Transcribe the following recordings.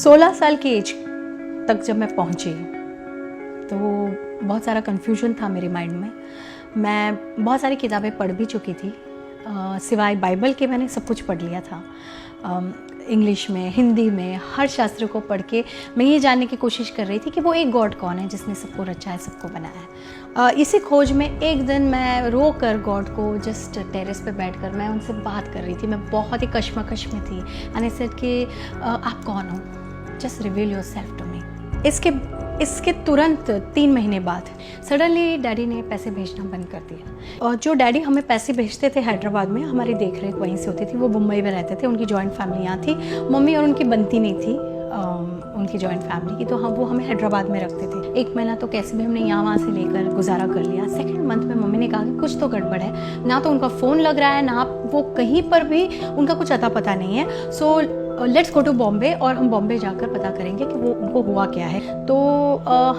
16 साल की एज तक जब मैं पहुंची तो बहुत सारा कन्फ्यूजन था मेरे माइंड में। मैं बहुत सारी किताबें पढ़ भी चुकी थी, सिवाय बाइबल के मैंने सब कुछ पढ़ लिया था। इंग्लिश में, हिंदी में, हर शास्त्र को पढ़ के मैं ये जानने की कोशिश कर रही थी कि वो एक गॉड कौन है जिसने सबको रचा है, सबको बनाया है। इसी खोज में एक दिन मैं रो कर गॉड को जस्ट टेरेस पे बैठकर मैं उनसे बात कर रही थी। मैं बहुत ही कश्मकश में थी। एंड आई सेड कि आप कौन हो, just reveal yourself to me. इसके तुरंत 3 महीने बाद सडनली डैडी ने पैसे भेजना बंद कर दिया। और जो डैडी हमें पैसे भेजते थे हैदराबाद में, हमारी देख रेख वहीं से होती थी। वो मुंबई में रहते थे, उनकी जॉइंट फैमिली यहाँ थी। मम्मी और उनकी बनती नहीं थी उनकी जॉइंट फैमिली की, तो वो हमें हैदराबाद में रखते थे। 1 महीना तो कैसे भी हमने यहाँ वहाँ से लेकर गुजारा कर लिया। सेकेंड मंथ में मम्मी ने कहा कि कुछ तो गड़बड़ है, ना तो उनका फ़ोन लग रहा है, ना वो कहीं पर भी उनका कुछ अता पता नहीं है। So let's go to Bombay, और हम बॉम्बे जाकर पता करेंगे कि वो उनको हुआ क्या है। तो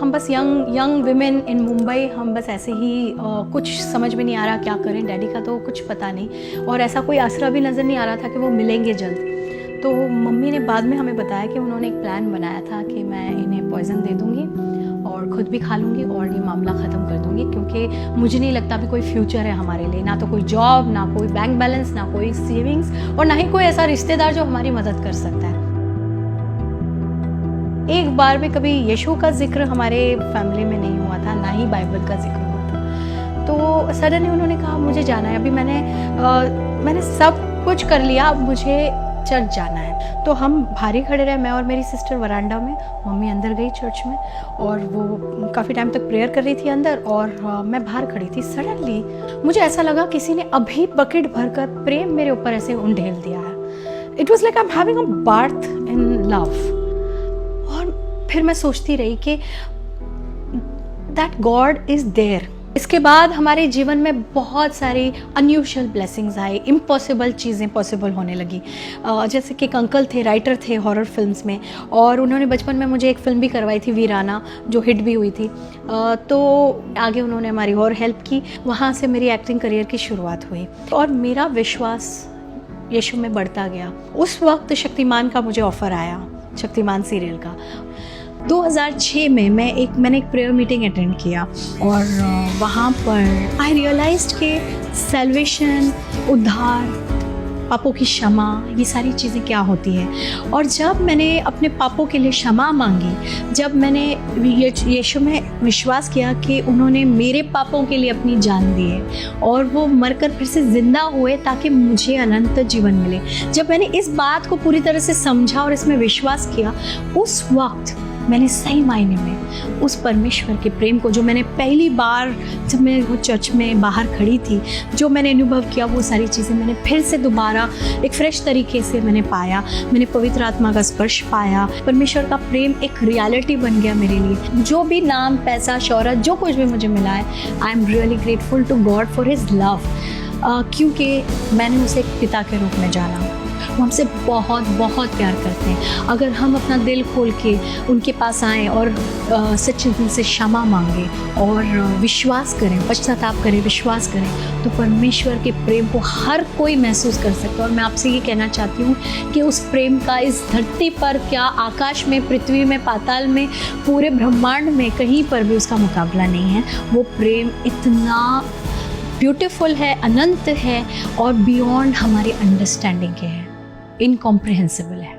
हम बस यंग विमेन इन मुंबई, हम बस ऐसे ही कुछ समझ में नहीं आ रहा क्या करें। डैडी का तो कुछ पता नहीं, और ऐसा कोई आसरा भी नज़र नहीं आ रहा था कि वो मिलेंगे जल्द। तो मम्मी ने बाद में हमें बताया कि उन्होंने एक प्लान बनाया था कि मैं इन्हें पॉइज़न दे दूँगी और ख़ुद भी खा लूँगी और ये मामला ख़त्म कर दूँगी, क्योंकि मुझे नहीं लगता भी कोई फ्यूचर है हमारे लिए। ना तो कोई जॉब, ना कोई बैंक बैलेंस, ना कोई सेविंग्स, और ना ही कोई ऐसा रिश्तेदार जो हमारी मदद कर सकता है। एक बार भी कभी यीशु का जिक्र हमारे फैमिली में नहीं हुआ था, ना ही बाइबल का जिक्र हुआ था। तो सडनली उन्होंने कहा मुझे जाना है, अभी मैंने सब कुछ कर लिया, अब मुझे चर्च जाना है। तो हम बाहर ही खड़े रहे, मैं और मेरी सिस्टर वरांडा में। मम्मी अंदर गई चर्च में, और वो काफ़ी टाइम तक प्रेयर कर रही थी अंदर, और मैं बाहर खड़ी थी। सडनली मुझे ऐसा लगा किसी ने अभी बकेट भरकर प्रेम मेरे ऊपर ऐसे उंडेल दिया है। It was like I am having a birth in love. और फिर मैं सोचती रही कि दैट गॉड इज देयर। इसके बाद हमारे जीवन में बहुत सारी अनयूजुअल ब्लेसिंग्स आए, इम्पॉसिबल चीज़ें पॉसिबल होने लगी। जैसे कि एक अंकल थे, राइटर थे हॉरर फिल्म्स में, और उन्होंने बचपन में मुझे एक फ़िल्म भी करवाई थी, वीराना, जो हिट भी हुई थी। तो आगे उन्होंने हमारी और हेल्प की। वहाँ से मेरी एक्टिंग करियर की शुरुआत हुई, और मेरा विश्वास यीशु में बढ़ता गया। उस वक्त शक्तिमान का मुझे ऑफ़र आया, शक्तिमान सीरियल का। 2006 में मैंने एक प्रेयर मीटिंग अटेंड किया, और वहाँ पर आई रियलाइज्ड कि सैल्वेशन, उद्धार, पापों की क्षमा, ये सारी चीज़ें क्या होती है। और जब मैंने अपने पापों के लिए क्षमा मांगी, जब मैंने यीशु में विश्वास किया कि उन्होंने मेरे पापों के लिए अपनी जान दी है, और वो मरकर फिर से ज़िंदा हुए ताकि मुझे अनंत जीवन मिले, जब मैंने इस बात को पूरी तरह से समझा और इसमें विश्वास किया, उस वक्त मैंने सही मायने में उस परमेश्वर के प्रेम को, जो मैंने पहली बार जब मैं वो चर्च में बाहर खड़ी थी, जो मैंने अनुभव किया, वो सारी चीज़ें मैंने फिर से दोबारा एक फ्रेश तरीके से मैंने पाया। मैंने पवित्र आत्मा का स्पर्श पाया। परमेश्वर का प्रेम एक रियलिटी बन गया मेरे लिए। जो भी नाम, पैसा, शोहरत, जो कुछ भी मुझे मिला है, I am really grateful to God for his love, क्योंकि मैंने उसे एक पिता के रूप में जाना। वो हमसे बहुत बहुत प्यार करते हैं। अगर हम अपना दिल खोल के उनके पास आएँ और सच्चे दिल से क्षमा मांगे और विश्वास करें, पश्चाताप करें, विश्वास करें, तो परमेश्वर के प्रेम को हर कोई महसूस कर सकता है। और मैं आपसे ये कहना चाहती हूँ कि उस प्रेम का इस धरती पर, क्या आकाश में, पृथ्वी में, पाताल में, पूरे ब्रह्मांड में कहीं पर भी उसका मुकाबला नहीं है। वो प्रेम इतना ब्यूटीफुल है, अनंत है, और बियॉन्ड हमारी अंडरस्टैंडिंग के है, इनकॉम्प्रिहेंसिबल है।